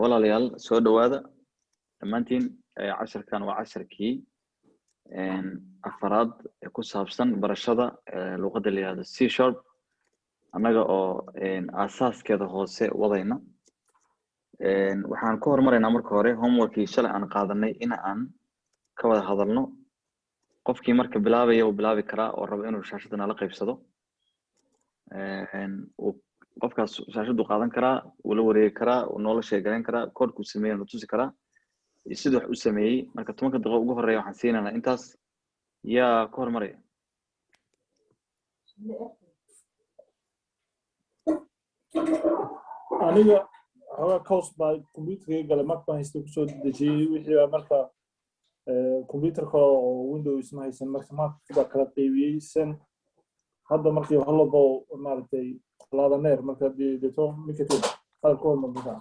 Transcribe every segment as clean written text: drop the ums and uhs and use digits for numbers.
walaalayaal soo dhawaada dhammaantiin casharkan waa casharkii afaraad ee ku saabsan barashada luqadda la yiraahdo C# annaga oo asaaskeeda hoose wadayna waxaan ku hormaraynaa marka hore homeworkii shalay aan qaadanay in aan ka wada hadalno qofkii marka bilaabaya uu bilaabi karaa oo rabo inuu shaashada nala qaybsado qofkaas shaashadu qaadan karaa uu la wareegi karaa uu noola sheegayn karaa koodku sameeyay uu tusi karaa sidoo wax u sameeyay marka 10 daqiiqo ugu horeeya waxaan siinaynaa intaas yaa ka hormaraya aniga hawa course by computer gala marka haysto ku soo dejiyay wixii marka computerka oo Windows ma haysan marka kala qaybiyay san hadda markii halabo maartay laadaneer marka deeto mikatay qalabkood ma buuxa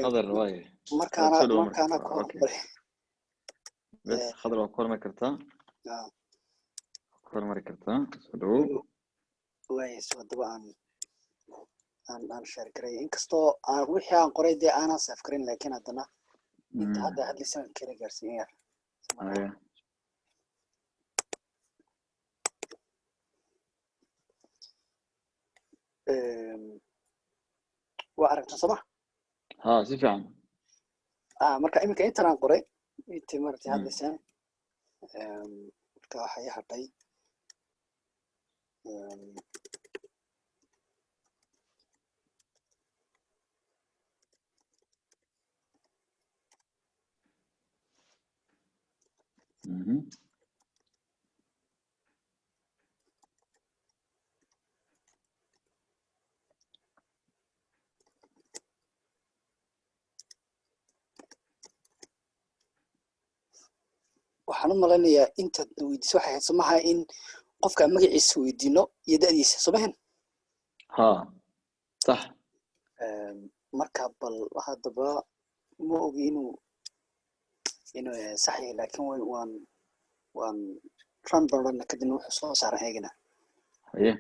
qadar way markaana bas qadar waa korma kartaa kormari kartaa soo way soo dabaan aan share garay inkastoo aan wixii aan qoray dee aanan saf karin laakiin haddana inta hadda hadlisan kale gaarsiinaya وأعرف صباح ها سيفعل مركا إمك أنت أنا قري أنت مرتي هذا السنة كواحد يحطي waxaan u maleynayaa inta weydiiso waxay samaha in qofka magaciisa weydiino iyo da'diisa sameyn ha sax marka bal hadaba ma ogi inuu sax yahay laakiin waan run badan kadib wuxuu soo saaray eegana haye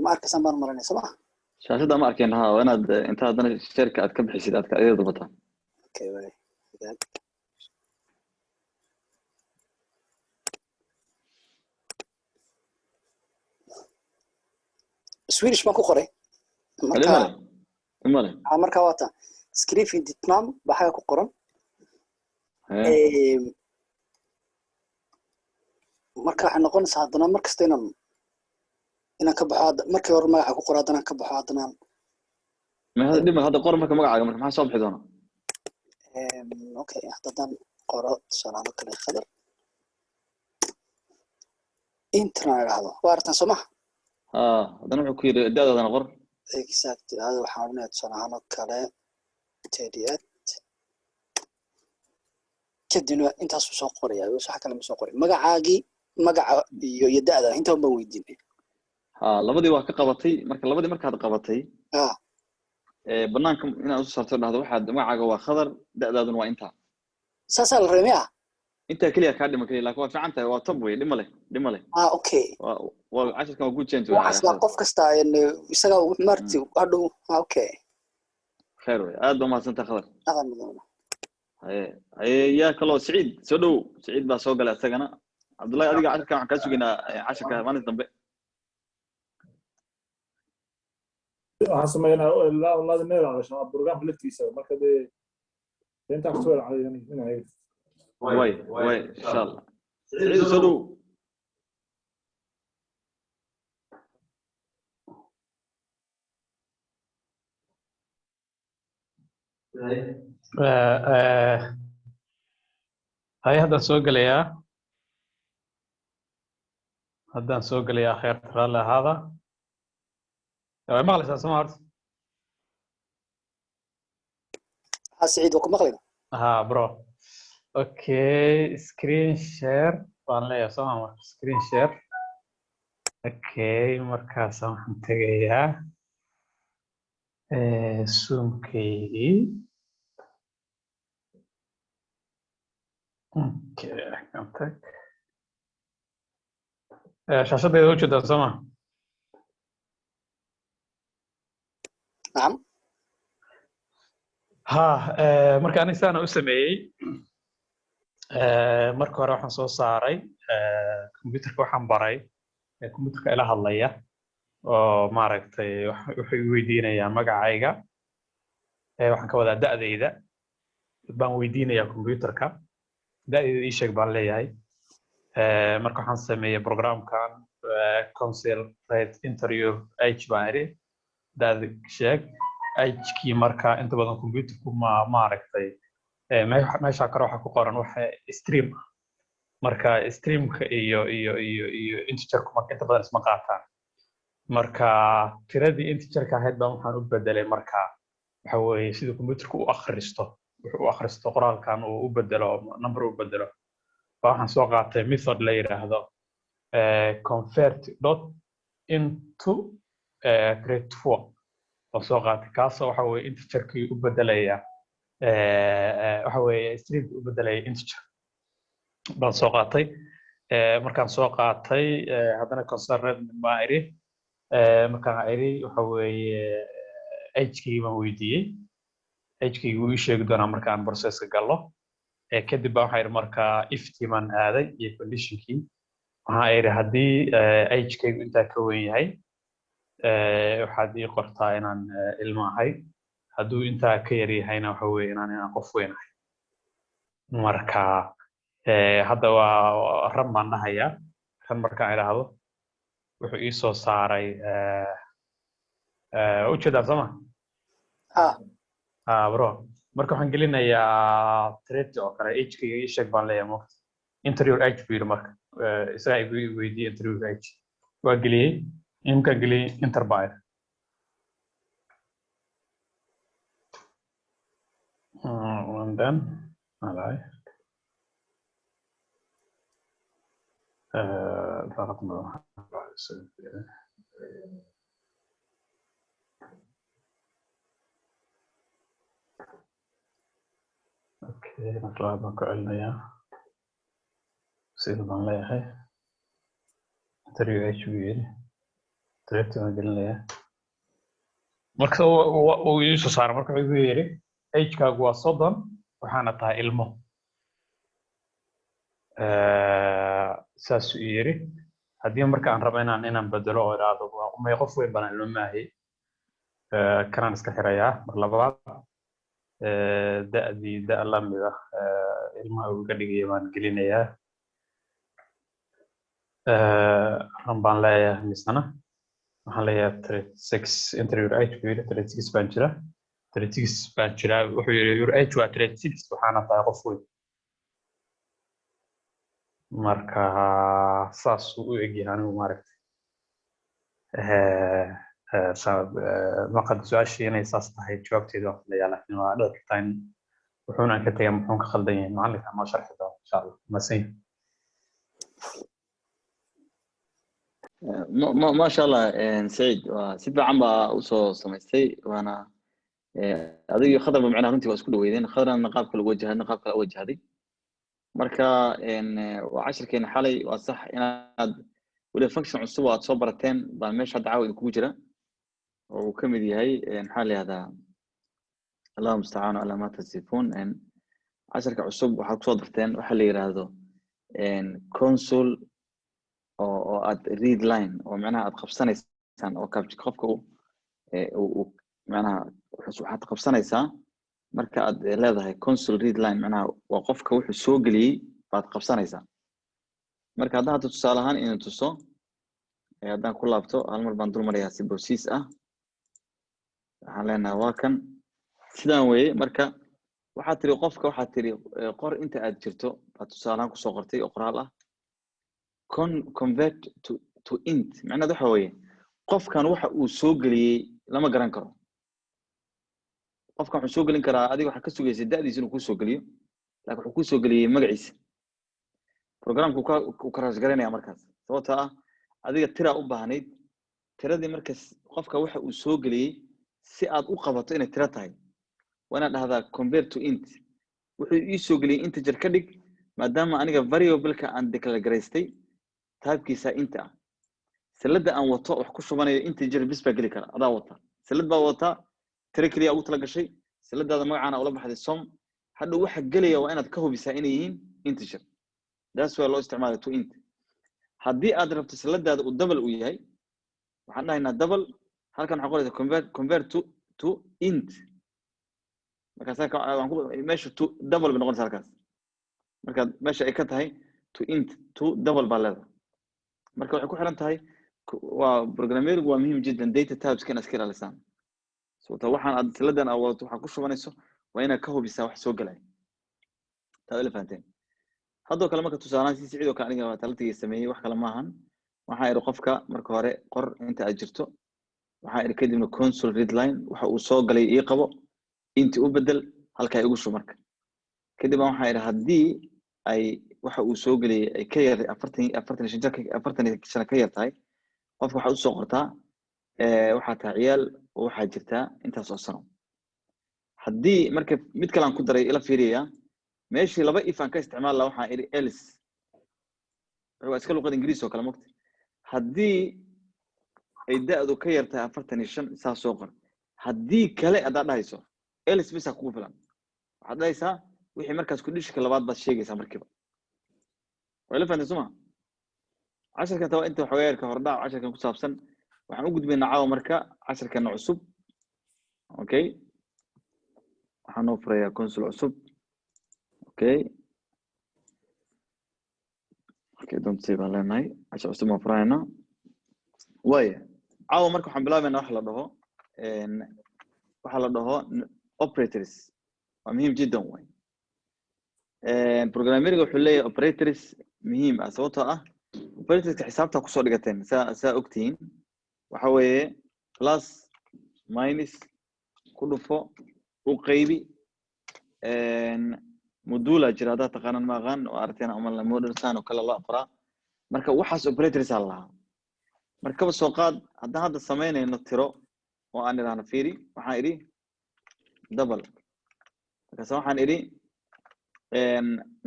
marka sambar maranay sabah shaashada ma arkeen ha wanaad inta hadana shirka aad ka bixisid aad ka ayada bata okay way Swedish ma ku qoray marka wata script in Vietnam waxa ku qoran marka waxaan noqonaysaa hadana markasta inaan ka baxo markii hore magaca ku qoraadana ka baxo hadana ma hada dhima hada qor marka magacaaga marka maxaa soo bixi doona okay hadan qoro salaamo kale khadar intraado waartan soma hadana wuxuu ku yiri daadadana qor exactly hada waxaan oranaa salaamo kale tediyad kadina intaas soo qoraya wax kale ma soo qoray magacaagi magaca iyo daada inta ma weydiinay labadii waa ka qabatay marka labadii markaad qabatay banaanka inaad u saarto dhahdo waxaad magacaaga waa khadar da'daaduna waa inta saasal reemiya inta kaliya ka dhima kaliya laakiin waa fiican tahay waa top way dhimale okay waa casharkan waa good change waa qof kasta isaga marti hadhow okay khair way aad ma santaa khadar haye yaa kalo Saciid soo dhow Saciid baa soo galay asagana Abdullahi adiga casharkan waxaan ka suginaa casharka maalinta dambe حسمينا لا نيل علشان البرنامج لفتيسه marka inta ku soo raacayeen inay way insha Allah Saciid soo dhow هاي هذا سوق لي خير ترى هذا ما غلط سمعت سعيد وكم مغلب برو اوكي سكرين شير طبعا لا سمع سكرين شير اوكي مركز انتجيها سومكي Okay, contact. Shaashadeeda u jeedaan soo ma? نعم Ha, marka aniga sidaan u sameeyey, marka hore waxaan soo saaray computerka waxaan baray computerka ila hadlaya oo maaragtay wuxuu weydiinayaa magacayga, waxaan ka wadaa da'dayda baan weydiinayaa computerka, da'dayda ii sheeg baan leeyahay. Marka waxaan sameeyey programkan console rate interview age baan iri da'da sheeg age-kii marka inta badan computerku maaragtay meesha kale waxa ku qoran waxa stream marka streamka iyo integerku marka inta badan isma qaataan. Marka tiradii integerka ahayd baan waxaan u bedelay marka waxa weeye sida computerku u akhristo wuxuu u akhristo qoraalkan uu u bedelo number u bedelo waxaan soo qaatay method la yiraahdo convert dot into grade 4 oo soo qaatay kaasoo waxa weeye integerkii u bedelaya waxa weeye streamkii u bedelaya integer baan soo qaatay. Markaan soo qaatay haddana concerned baan iri markaan iri waxa weeye age-kii baan weydiiyey age-kii wuu ii sheegi doonaa markaan processka galo. Kadib baan waxaan iri markaa if-tii baan aaday iyo condition-kii waxaan iri haddii age-kaygu intaa ka weyn yahay waxaad ii qortaa inaan ilmo ahay, hadduu intaa ka yar yahayna waxa weeye inaan qof weyn ahay. Marka hadda waa ran baan dhahayaa, ran markaan idhaahdo wuxuu ii soo saaray ujeedaan soo ma? Bro marka waxaan gelinayaa trade oo kale age-kayga ii sheeg baan leeyahay marka interior age buu yidhi marka isagaa igu weydiiyey interior age waa geliyey imkaan geliyey enter baa iri and then alay okay marka baan ku celinayaa sida baan leeyahay interior age buu yidhi trade baan gelinayaa marka uu ii soo saaray marka wuxuu igu yidhi age-kaagu waa 30 waxaana tahay ilmo saas uu yiri. Haddii marka aan rabo inaan bedelo oo idhaahdo may qof weyn baan ilmo maahay kanaan iska xirayaa mar labaad da'dii da' la mid ah ilmaha uu ka dhigaya baan gelinayaa ran baan leeyahay misana waxaan leeyahay 36 interior age buu yiri 36 baan jiraa 36 baan jiraa wuxuu yiri your age waa 36 waxaana tahay qof weyn. Marka saas uu u egyahay anigu maaragtay maqad su'aashii inay saas tahay jawaabteedu waan filayaa laakiin waa dhici kartaa in wuxuuna ka tagay muxuu ka khaldan yahay macalinka noo sharxi doona insha allah masin. ما شاء الله سعيد si fiican baa u soo samaystay waana adiga khadar macnaha runtii waa isku dhaweydeen khadarna qaabka lagu wajahayna qaabka la wajahday marka waa casharkeena xalay waa sax inaad wada function cusub aad soo barateen baa meesha hadda caawa idinku jira oo uu ka mid yahay maxaa la yihahdaa allahu mustacaan ala ma tasifun casharka cusub waxaad kusoo darteen waxa la yiraahdo console oo aad read line oo macnaha aad qabsanaysaan oo qofka uu macnaha waxaad qabsanaysaa marka aad leedahay console read line macnaha waa qofka wuxuu soo geliyey baad qabsanaysaa. Marka hadda tusaale ahaan inuu tuso haddaan ku laabto hal mar baan dul marayaa si boosiis ah waxaan leenahay waa kan sidaan weeye. Marka waxaad tiri qofka waxaad tiri qor inta aad jirto baad tusaale ahaan kusoo qortay oo qoraal ah convert to int macnaheedu waxa weeye qofkan waxa uu soo geliyey lama garan karo. qofkan wuxuu soo gelin karaa adiga waxa ka sugaysa da'diisa inuu ku soo geliyo laakiin wuxuu ku soo geliyey magaciisa programku ku crash garanaya markaas sababtoo ah adiga tira u baahnayd tiradii markaas qofka waxa uu soo geliyey si aad u qabato inay tira tahay waana dhahdaa convert to int wuxuu ii soo geliyey integer ka dhig maadaama aniga variable-ka aan declare garaystay type-kiisa inta ah salada aan wato wax ku shubanayo integer bis baa geli kara adaa wata salad baa wata tira kaliya ugu tala gashay saladaada magacaana ula baxday som hadhow waxa gelaya waa inaad ka hubisaa inay yihiin integer that's why loo isticmaalo to int haddii aad rabto saladaada uu double u yahay waxaan dhahaynaa double halkan waxaa qoraysa convert to int markaas meesha to double bay noqonaysa halkaas marka meesha ay ka tahay to int to double baa leedahay marka waxay ku xiran tahay waa programming waa muhiim jiddan data types kana iska ilaalisaan sababta waxaan aad saladan aad wadato waxa ku shubanayso waa inaad ka hubisaa wax soo galay taa ila fahanteen haddoo kale marka tusaalaan si sidoo kale aniga talatiga sameeyay wax kale maahan waxa ay qofka marka hore qor inta aad jirto waxa ay kadibna console read line waxa uu soo galay ii qabo inta u bedel halka ay ugu soo marka kadib waxa ay hadii ay waxa uu soo galay ay ka yar 40 ka yar tahay qofka waxa uu soo qortaa waxa taa ciyaal waxa jirta intaas oo sano hadii marka mid kale aan ku daray ila fiiriya meeshii laba if aan ka isticmaal la waxa iri else waa iska luqad ingiriis oo kale mugti hadii ay daadu ka yar tahay 45 saa soo qor hadii kale aad dhahayso else bisa kugu filan waxaad dhahaysaa wixii markaas ku dhishka labaad baad sheegaysaa markiiba wala fahanteen suma casharka tawa inta xogeerka hordhac casharkan ku saabsan waxaan u gudbaynaa caawa marka casharkan cusub okay waxaan u furayaa console cusub okay don't say baan leenahay cashar cusub ma furayna way caawa marka waxaan bilaabaynaa waxa la dhaho operators waa muhiim jiddan way programming wuxuu leeyahay operators muhiim ah sababtoo ah operators xisaabta ku soo dhigateen saa ogtiin waxa weeye plus minus ku dhufo u qaybi modula jirada taqaanan ma aqaan oo aragteen ama model san oo kala la qoraa marka waxaas operators ah laha marka soo qaad hadda sameynayno tiro oo aan iraahno fiiri waxaan iri double marka waxaan iri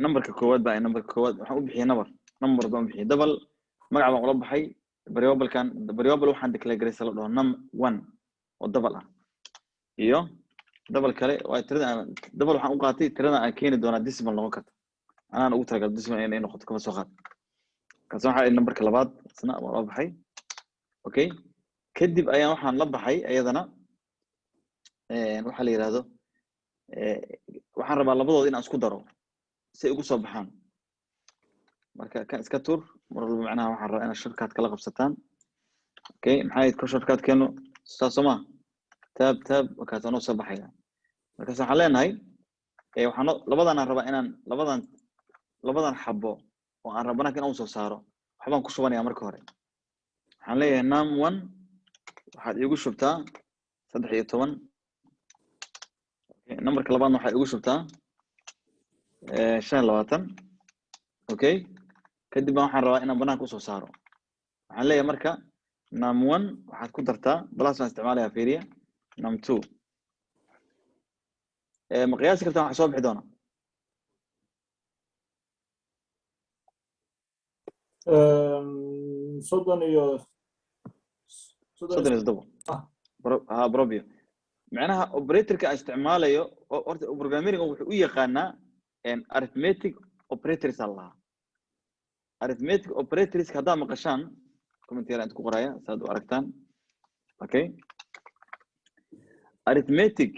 numberka koowaad baa numberka koowaad waxaan u bixiyay number baan u bixiyay double magac baan ula baxay variable waxaan declare gareysay la dhaho num1 oo double ah iyo double kale waa tirada double waxaan u qaatay tirada aan keeni doona decimal noqon karto anaan ugu talagalay decimal inay noqoto kama soo qaad kaas waxa numberka labaad isna waa baxay okay kadib ayaan waxaan la baxay ayadana waxa la yiraahdo waxaan rabaa labadooda in aan isku daro si ugu soo baxaan marka kan iska tur marwalba macnaha waxaan rabaa in shortcut kala qabsataan okay maxay ka shortcut keeno saasoma tab wakaas aan soo baxaya marka waxaan leenahay waxaan labadan aan rabaa inaan labadan xabo oo aan rabana in aan soo saaro waxbaan ku shubanayaa marka hore waxaan leeyahay num1 waxaad igu shubtaa 13 numberka labaadna waxaad igu shubtaa 25 okay kadib waxaan rabaa inaan banaanka u soo saaro waxaan leeyahay marka num1 waxaad ku dartaa plus aan isticmaalayaa fiiriya num2 ma qiyaasi kartaa waxa soo bixi doona soddon iyo probio macnaha operatorka aan isticmaalayo horta programming wuxuu u yaqaanaa arithmetic operators allah arithmetic operators hadda maqashaan commentary aan ku qoraya saad u aragtaan okay arithmetic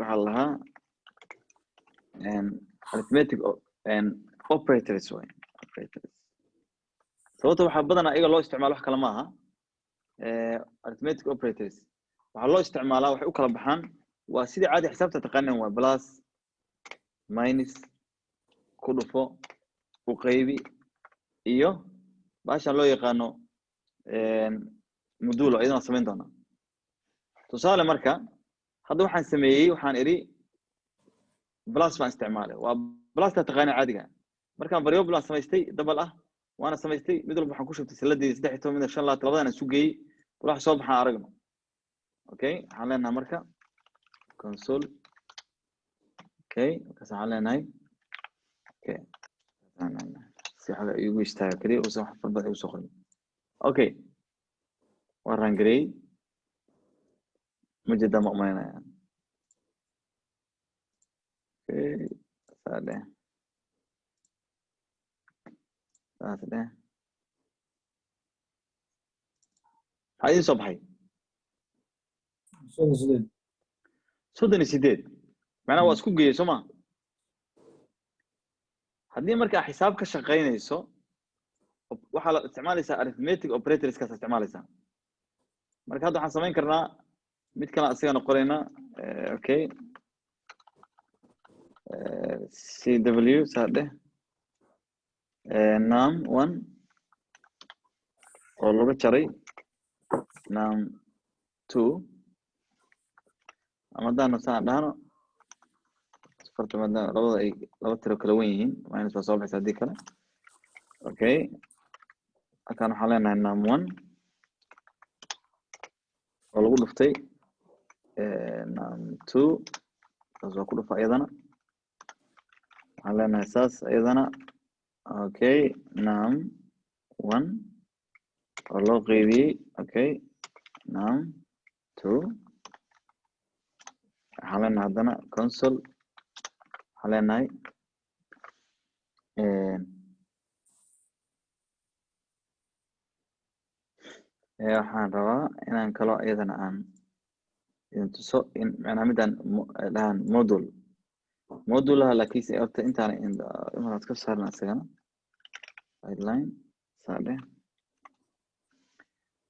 waxa lahaa arithmetic operators way operators sababta waxa badan ayaga loo isticmaalo wax kale ma aha arithmetic operators waxa loo isticmaalaa waxay u kala baxaan waa sidii caadi xisaabta taqaaneen waa plus minus ku dhufo u qaybi iyo baashan loo yaqaano modulo ayadana samayn doona tusaale marka hadda waxaan sameeyay waxaan iri plus baan isticmaalay waa plus ta taqaaneen caadiga markaan variable plus samaystay double ah وانا سميتي ميدل waxaan ku shubtay saladii 13 mid 5 labadana isu geeyay wax soo baxaan aragno okay waxaan leenahay marka console اوكي كسان لنا اوكي si xaga igu istaaga kaliya oo wax farbad igu soo qorin okay waran garay mujada ma umaynaya okay sade hay soo baxay soddon iyo sideed macnaha waa isku geeyay soo ma haddii markaa xisaab ka shaqaynayso waxaa la isticmaalaysaa arithmetic operators kaas isticmaalaysaa marka hadda waxaan samayn karnaa mid kale asigana qoraynaa okay cw saade num1 oo laga jaray num2 ama haddaan saan dhahno labada ay laba tiro kala wen yihiin minus waa soo baxaysa haddii kale okay halkaan waxaan leenahay num1 oo lagu dhuftay num2 taas waa ku dhufa iyadana waxaan leenahay saas iyadana okay num1 oo loo qeybiyey okay num2 waxaan leenahay haddana console waxaan leenahay waxaan rabaa inaan kaloo iyadana aan idin tuso in macnaa midaan dhahan modulaha laakiinse horta intaan imanaad ka saarna isagana guideline saade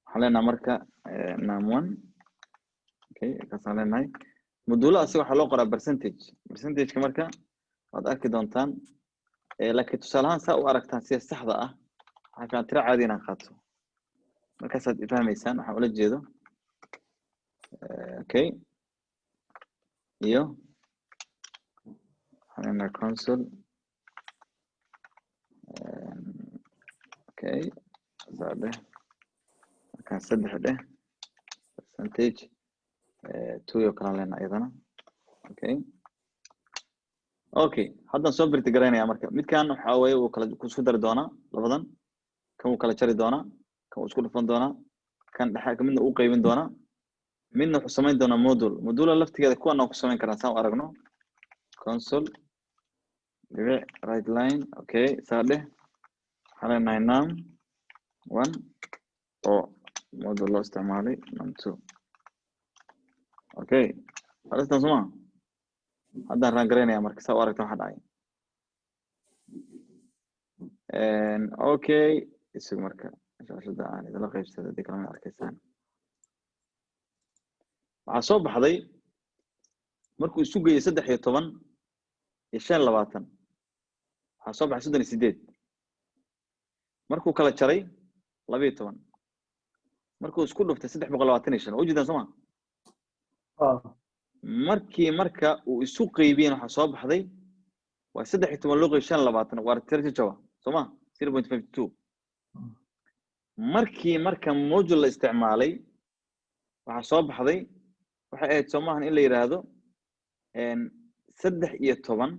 waxaan leenahay marka num1 okay kaasaan leenahay modulaha asiga waxaa loo qoraa percentage-ka marka waad arki doontaan laakiin tusaale ahaan saa u aragtaan sida saxda ah waxaa fiican tiro caadi inaan qaato markaasaad ifahmaysaan waxaan ula jeedo okay iyo waxaan leenahay console okay saade markaan saddex dheh percentage 2 iyo kala leenahay iyadana okay haddaan soo birti garaynaya marka midkan waxa weeye uu kala isku dari doonaa labadan kan uu kala jari doonaa kan uu isku dhufan doonaa kan dhexe midna uu qaybin doonaa midna wuxuu samayn doonaa modula laftigeeda kuwan ku samayn karnaa saan u aragno console dhibic right line okay saade waxaan leenahay num1 oo modul loo isticmaalay num2 okay alastan suma haddaan raan garaynaya marka saa u aragta waxa dhacay okay isagu marka shaashada aan idinla qaybsada haddii kalena arkaysaan waxaa soo baxday markuu isu geeyey 13 iyo 25 waxaa soo baxay 38 markuu kala jaray 12 markuu isku dhuftay 325 oo ujeedaan soma markii marka uu isu qaybiyeen waxa soo baxday waa 13 loo qeybshan 25 waa tiro jawa soma 0.52 markii marka module la isticmaalay waxa soo baxday waxa ay Soomahan in la yiraahdo 13 iyo 10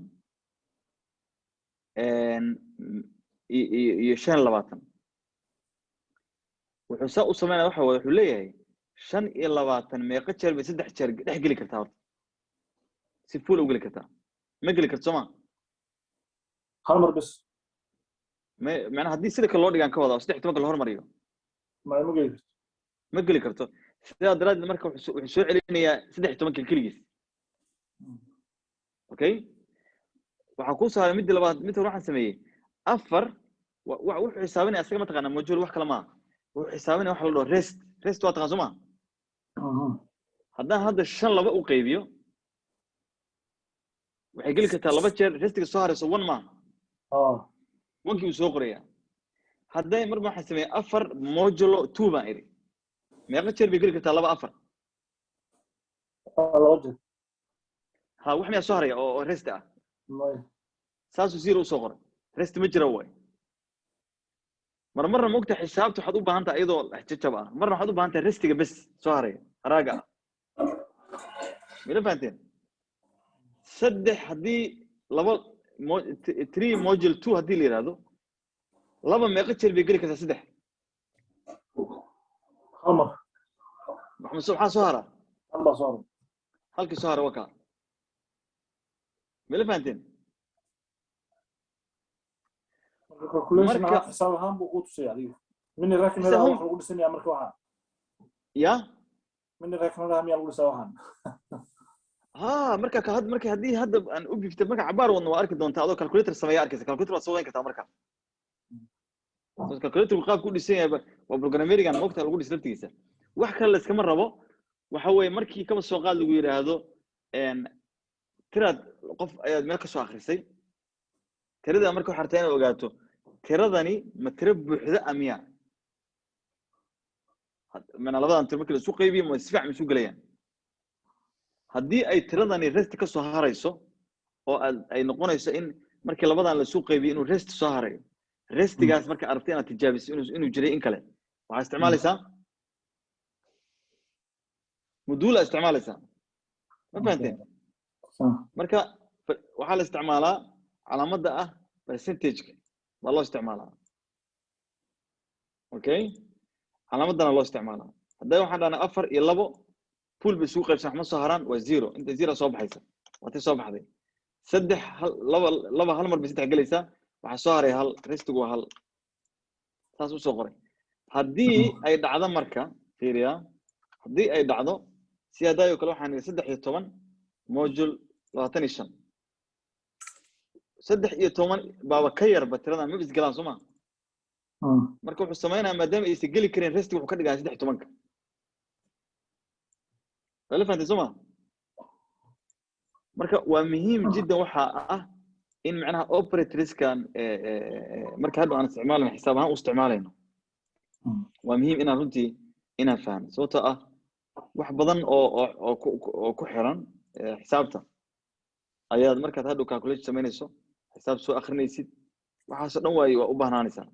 iyo 25 wuxuu saa u sameeyaa waxa wuxuu leeyahay 25 meeqa jeer bay 3 jeer dhex geli kartaa horta si full u geli kartaa ma geli karto Soomaa hal mar bas macnaha haddii sida kale loo dhigan ka wada 13 la hormariyo ma geli karto sidaa daraaddeed marka wuxuu soo celinayaa 13 kaligiis okay waxa ku saaray mid labaad mid waxaan sameeyay 4 wuxuu xisaabinaya asaga ma taqaana module wax kale ma wuxuu xisaabinaya wax la dhaho rest waa taqaan Soomaa haddaan hadda 5 laba u qaybiyo waxay geli kartaa 2 jeer restiga soo harayso 1 ma 1kii uu soo qoraya hadday marba waxaan sameeyay 4 modulo 2 baan iri meeqa jeer bay geli kartaa 2 4 jeer ha wax miyaa soo haraya oo rest ah saasuu 0 u soo qoray rest ma jira way marna moogta xisaabtu waxaad u baahan tahay iyadoo jajab ah marna waxaad u baahan tahay restiga bas soo haraya haraaga mila fahanteen saddex haddii laba 3 module 2 haddii la yiraahdo laba meeqa jeer bay geli kartaa saddex Hamar. maxamed subxaan soo hara Amba soo. halkii soo hara waka meel fahanteen Calculation Marka- xisaab ahaan buu ku tusay adiga. Min raakimada Xisaab- wax lagu dhisanayaa marka waxa. ya Min raakimada miyaa lagu dhisaa waxaan. ha marka ka had marka haddii hadda aan u bifta marka cabaar wadno waa arki doontaa adoo calculator sameeya arkaysa calculator waa soo weyn kartaa marka calculator qaabku u dhisan yahay waa programmerigan moogta lagu dhis laftigiisa wax kale la iskama rabo waxa weeye markii kaba soo qaad lagu yiraahdo tiraad qof ayaad meel ka soo akhrisay tirada marka waxaad rabtaa inaad ogaato tiradani ma tiro buuxda amiya mana labadan tiro markii la isu qaybiyo ma si fiican isu galayaan haddii ay tiradani rest ka soo harayso oo ay noqonayso in markii labadan la isu qaybiyo inuu rest soo harayo restigaas marka aragtay inaad tijaabiso inuu jiray in kale waxaad isticmaalaysaa modula isticmaalaysaa ma fahanteen marka waxaa la isticmaalaa calaamadda ah percentage baa loo isticmaalaa okay calaamadana loo isticmaalaa hadday waxaan dhahnaa 4 iyo 2 pool bay isugu qaybsan waxma soo haraan waa 0 inta 0 soo baxaysa waatay soo baxday saddex laba hal mar bay saddex gelaysaa waxaa soo haray hal restigu waa hal saas u soo qoray haddii ay dhacdo marka fiiriya haddii ay dhacdo si hadaayo kale waxaan nidhi 13 module 25 13 baaba ka yarba tiradan ma isgalaan soo ma marka wuxuu sameynayaa maadaama aysan geli karin resti wuxuu ka dhigaa 13 wala fahanteen soo ma marka waa muhiim jiddan waxa ah in macnaha operatorskan marka hadda aan isticmaalno xisaab ahaan u isticmaalayno waa muhiim inaan runtii inaan fahno sababtoo ah wax badan oo ku xiran xisaabta ayaad markaad hadda calculation samaynayso xisaab soo akhrinaysid waxaas oo dhan waa u baahnaanaysaa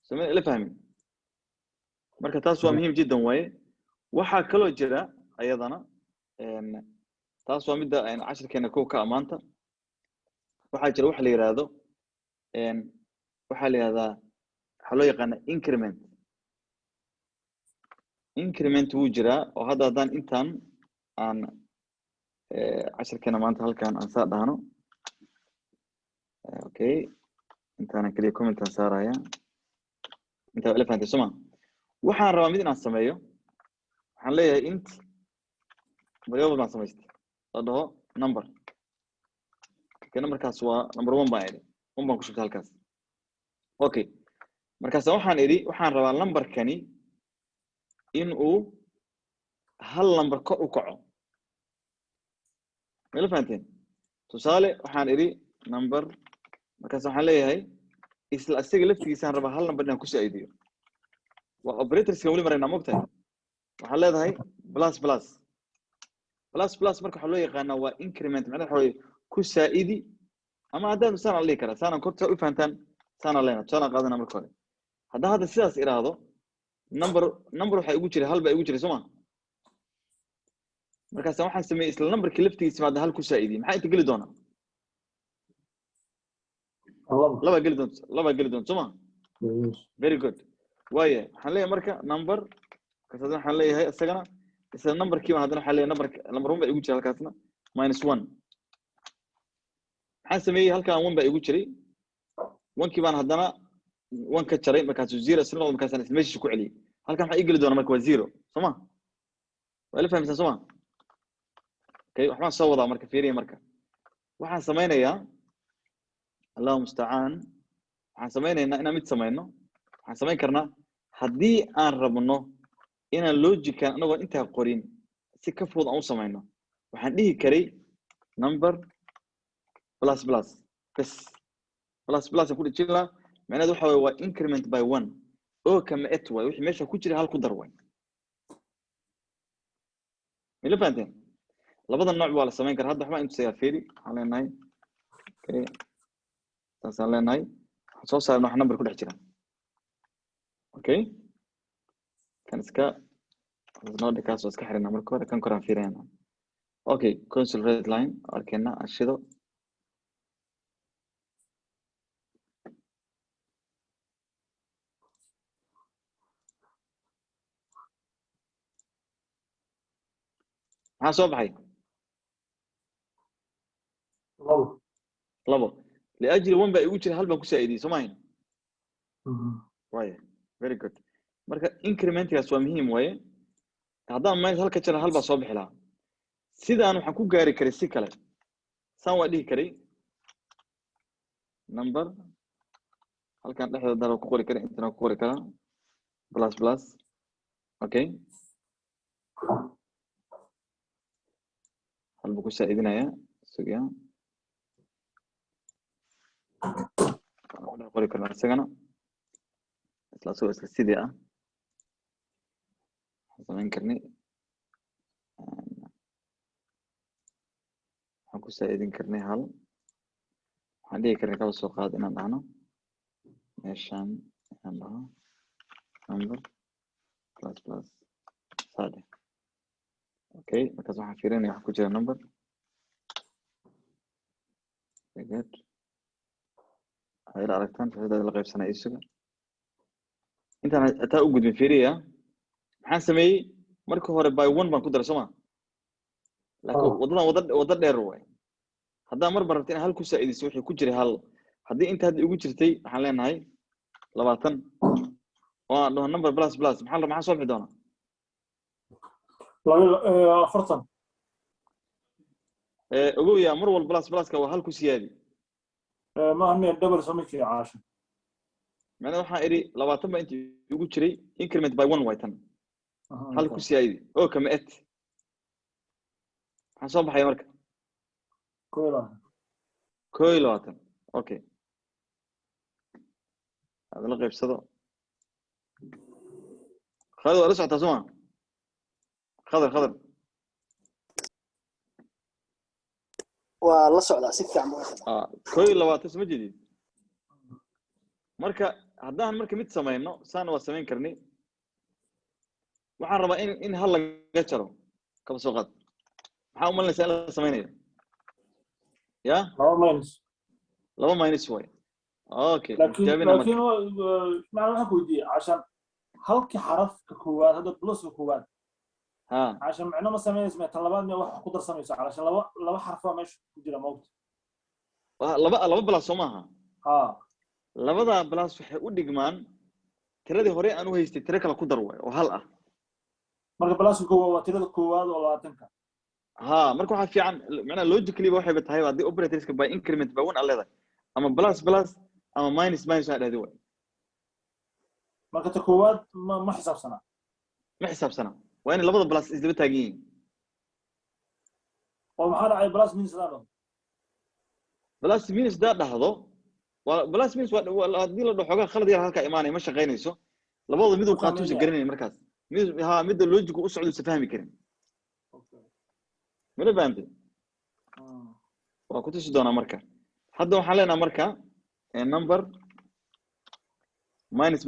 samee la fahmin marka taas waa muhiim jiddan waaye waxaa kaloo jira ayadana taas waa midda cashirkeena kow ka amaanta waxaa jira waxa la yiraahdo waxaa la yiraahdaa waxa loo yaqaana increment wuu jiraa oo hadda haddaan intaan aan cashirkeena maanta halkan aan saa dhahno okay intaana kaliya comment aan saaraya intaa la fahantay soma waxaan rabaa mid inaan sameeyo waxaan leeyahay int variable baan samaystay la dhaho number okay numberkaas waa number 1 baan idhi 1 baan ku shubtay halkaas okay markaas waxaan rabaa numberkani in uu hal number ka u kaco ma la fahanteen tusaale waxaan idhi number markaas waxaan leeyahay isla asaga laftigiisaan rabaa hal number inaan ku saa'idiyo waa operatorska weli maraynaa mogtahay waxaan leedahay plus marka waxaa loo yaqaanaa waa increment macnaha waxa weeye ku saa'idi ama haddaan saan dhihi karaa saanan korta u fahantaan saana leena tusaalaan qaadana marka hore haddaan hadda sidaas iraahdo number waxaa igu jiray hal baa igu jiray soo ma markaas waxaan sameeyey isla numberkii laftigiisa maada hal ku saa'idi maxaa inta geli doonaa laba geli doonta soo ma very good waaye waxaan leeyahay marka number kaas waxaan leeyahay isagana isla numberkii baan haddana waxaan leeyahay number 1 baa igu jiray halkaasna -1 maxaan sameeyey halkan 1 baa igu jiray 1kii baan haddana 1 ka jaray markaas 0 isla noqdo markaas isla meesha ku celiyay halkan waxa ii geli doona marka waa 0 soo ma waa la fahamsan soo ma okay waxaan soo wadaa marka fiiriye marka waxaan sameynayaa Allahu musta'an waxaan sameynaynaa inaan mid sameyno waxaan sameyn karnaa haddii aan rabno inaan logican anagoo intaa qorin si ka fudud aan u sameyno waxaan dhihi karay number plus bas ku dhijin lahaa macnaheedu waxa weeye waa increment by 1 oo kama et way wixii meesha ku jira hal ku dar way mila fahanteen labada nooc waa la sameyn karaa hadda waxbaan intusayaa fiiri waxaan leenahay okay taasaan leenahay waxaan soo saarnay wax number ku dhex jira okay kan iska noo dhikaas oo iska xirina marka hore kan koraan fiirayna okay console red line arkena ashido maxaa soo baxay labo liajli one baa igu jira hal baan ku saaidiyey soo maahin waya very good marka incrementigaas waa muhiim waaye haddaan minus halka jira hal baa soo bixi lahaa sidaan waxaan ku gaari karay si kale saan waa dhihi karay number halkan dhexda dara ku qori karay intana ku qori karaa plus plus okay hal buu ku saaidinaya sugiya qori karnaa isagana isla soo isla sidii ah samayn karnay waxaan ku saaidin karnay hal waxaan dhihi karnay kaba soo qaad inaan dhahno meeshaan inaan dhaho number plus plus sade okay markaas waxaan fiirinaya waxa ku jira number good ayla aragtaan faa'iidada la qaybsanay isuga intaan ataa u gudbin fiiriya maxaan sameeyey marka hore by one baan ku daray soma laakiin wada dheer way haddaan mar rabtay in hal ku saaidayso wixii ku jiray hal haddii inta hadda igu jirtay waxaan leenahay 20 oo aan dhaho number plus plus maxaa soo bixi doonaa 40 ogow yaa mar walba plus pluska waa hal ku siyaadi ما هم double summit في 10 macnaheedu waxaan idhi 20 baa inta igu jiray increment by one way tan hal ku siyaadi oo kama et maxaa soo baxay marka كويلة okay هذا اللي غيب صدق خذوا رسعة تسمع خضر والله سعودة سكة عمود كويلة تسمع جديد مركا هدان مركا ميت سمينو سانو سمين كرني waxaan rabaa in hal laga jaro kaba soo qad maxaa u malinaysaa in la samaynayo ya laba minus way okay لكن ما راح ودي عشان هلك حرف كواد هذا بلس كواد ها عشان معناه ما سمين اسمه طلبات ما واحد قدر سمي عشان لو حرفه مش كجرا موت laba balaas soo maaha ها labada balaas waxay u dhigmaan tiradii hore aan u haystay tiro kale ku dar way oo hal ah marka balaas waa tirada koowaad oo 20ka ها marka waxa fiican macna logically waxay tahay hadii operatorska by increment by one alada ama plus plus ama minus minus aad dhahdo way marka ta koowaad ma xisaabsana waa in labada plus isdaba taagan oo maxaa dhacay plus minus dhahdo plus minus dhahdo waa plus minus waa hadii la dhaxoga khalad yar halka iimaanay ma shaqeynayso labada mid uu qaato si garanay markaas mid logic u socdo si fahmi karin mana fahamtay waa ku tusi doonaa marka hadda waxaan leenahay marka number minus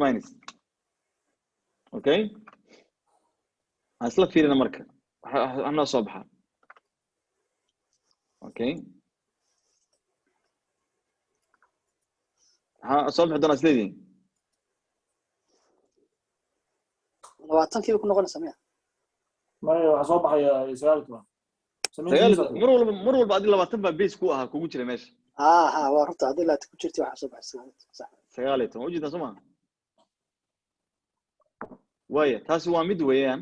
okay asla fiirina marka waxa soo baxa okay ha soo bixi doonaa isleedin 20 kii ku noqonaysa miya ma waxa soo baxaya 9 mar walba adii 20 baa base ku ahaa kugu jira meesha ha waa runta adii la ku jirtay waxa soo baxay sax 9 wajida soma waya taasi waa mid weeyaan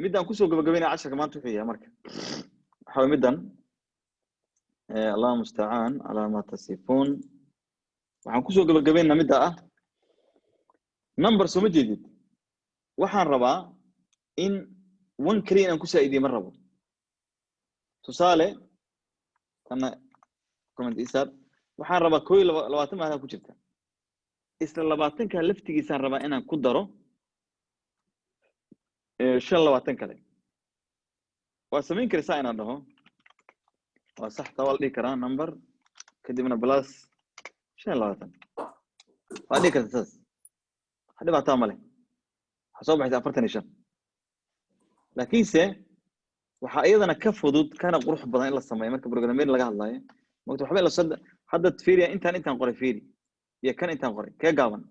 midaan ku soo gabagabeynaa 10 maanta wuxuu yahay marka waxa midan Allah musta'an ala ma tasifun waxaan ku soo gabagabeynaa midda ah number soo ma jeedid waxaan rabaa in one kaliya aan ku saa'idiyo mar rabo tusaale kana comment isar waxaan rabaa 20 maada ku jirta isla 20 ka laftigiisa aan rabaa inaan ku daro 25 kale waa samayn karaysaa inaan dhaho waa sax tawal dhigi karaa number kadibna plus 25 waa dhigi kartaa saas hadii baa taa male حساب 45 لكن سه waxa iyadana ka fudud kana qurux badan in la sameeyo marka programming laga hadlayo marka waxba la sad hadda fiiriya intaan qoray fiiri iyo kan intaan qoray ka gaaban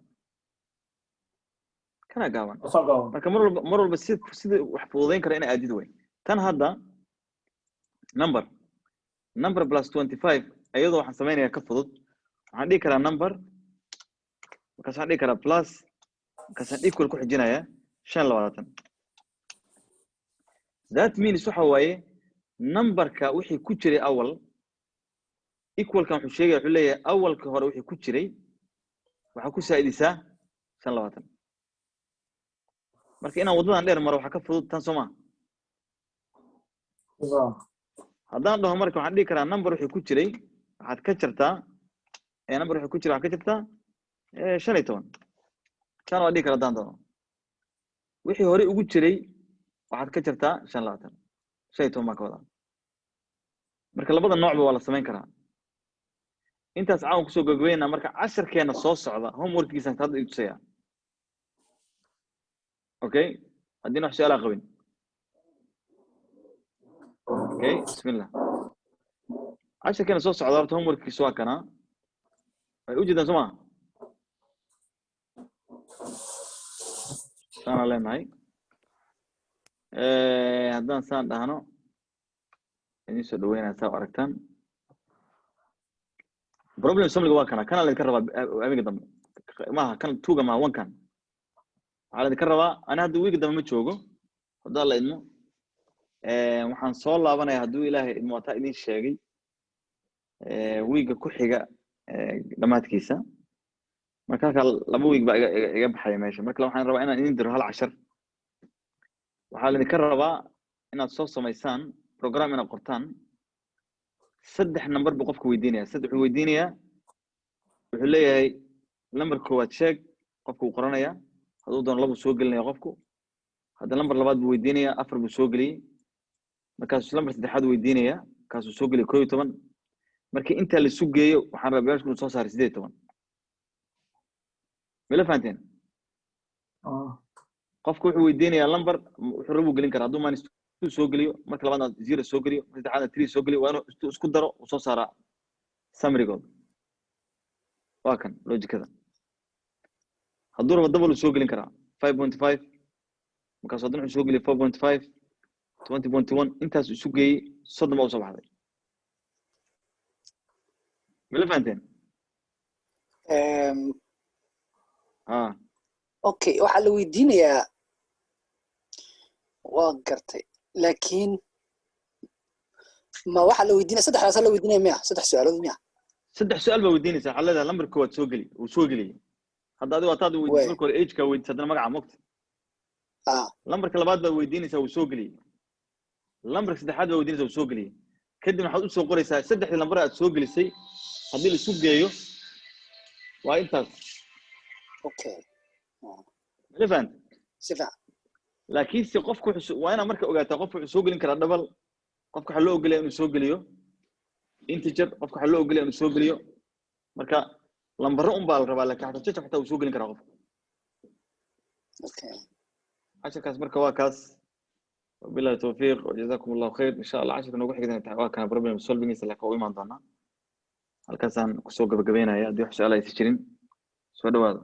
kana gaaban marka mar walba sida wax fududeyn kara in aadid way tan hadda number plus 25 ayadoo waxaan sameynayaa ka fudud waxaan dhigi karaa number markaas waxaan dhigi karaa plus markaas aan equal ku xijinayaa 25 that means waxa waaye numberka wixii ku jiray awal equal kan wuxuu sheegay wuxuu leeyahay awalka hore wixii ku jiray waxa ku saa'idisaa 25 marka inaan wadadan dheer maro waxa ka fudud tan Soomaa haddaan dhaho marka waxaan dhigi karaa number wixii ku jiray waxaad ka jartaa number wixii ku jiray waxaad ka jartaa 15 tan waa dhigi karaa haddaan dhaho wixii hore ugu jiray waxaad ka jartaa 25 ma ka wada marka labada noocba waa la sameyn karaa intaas caawan ku soo gogweynaa marka casharkeena soo socda homeworkiisa hadda i tusaya okay haddii wax su'aal qabin okay bismillah casharkeena soo socda horta homeworkiisa waa kana ay u jeedaan Soomaa sana leenahay haddaan saan dhahno idin soo dhaweynaa saa aragtaan problem samliga waa kana la ka rabaa amiga dambe maaha kan tuuga ma wankan waxaa la ka rabaa ana hadda wiiga dambe ma joogo hadaa la idmo waxaan soo laabanayaa hadduu ilaahay idmo wataa idin sheegay wiiga ku xiga dhamaadkiisa marka laba wiig baa iga baxaya meesha marka waxaan rabaa inaan idin diro hal cashar waxaa la ka rabaa inaad soo sameysaan program inaad qortaan saddex number buu qofku weydiinaya saddex uu weydiinaya wuxuu leeyahay number koowaad sheeg qofku uu qoranaya hadduu doono laba soo gelinaya qofku hadda number labaad buu weydiinaya afar buu soo geliyay markaas number saddexaad weydiinaya kaasuu soo geliyay 11 markii inta la isu geeyo waxaan rabaa inuu soo saaro 18 mila fahanteen qofku wuxuu weydiinaya number wuxuu rabo gelin karaa hadduu maanis soo geliyo marka labaadna 0 soo geliyo saddexaadna 3 soo geliyo waa inuu isku daro oo soo saara summary-gooda waa kan logic-ada hadduu rabo double soo gelin karaa 5.5 markaas hadduu wuxuu soo geliyo 4.5 20.1 intaas isu geeyay 30 baa soo baxday mila fahanteen okay waxa la weydiinayaa waa gartay laakiin ma waxa la weydiinaya saddex la weydiinaya miya saddex su'aalood miya saddex su'aal baa weydiinaysa xalada number koowaad soo geli uu soo geliyay hadda adigu taad weydiin marka hore age ka weydiin sadana magaca moqti numberka labaad baa weydiinaysa uu soo geliyay numberka saddexaad baa weydiinaysa uu soo geliyay kadib waxaad u soo qoraysaa saddexda number aad soo gelisay haddii la isu geeyo waa intaas okay relevant sifa laakiin si qofku waa ina marka ogaataa qofku wuxuu soo gelin karaa double qofku waxa loo ogolay inuu soo geliyo integer qofku waxa loo ogolay inuu soo geliyo marka lambaro baa la rabaa laakiin xataa uu soo gelin karaa qofku okay casharkaas marka waa kaas wabillahi tawfiiq wajazakum allahu khayr insha Allah casharka noogu xigana waa kana problem solving isla ka u imaan doona halkaasaan ku soo gabagabeynaya haddii wax su'aal ay jirin soo dhawaada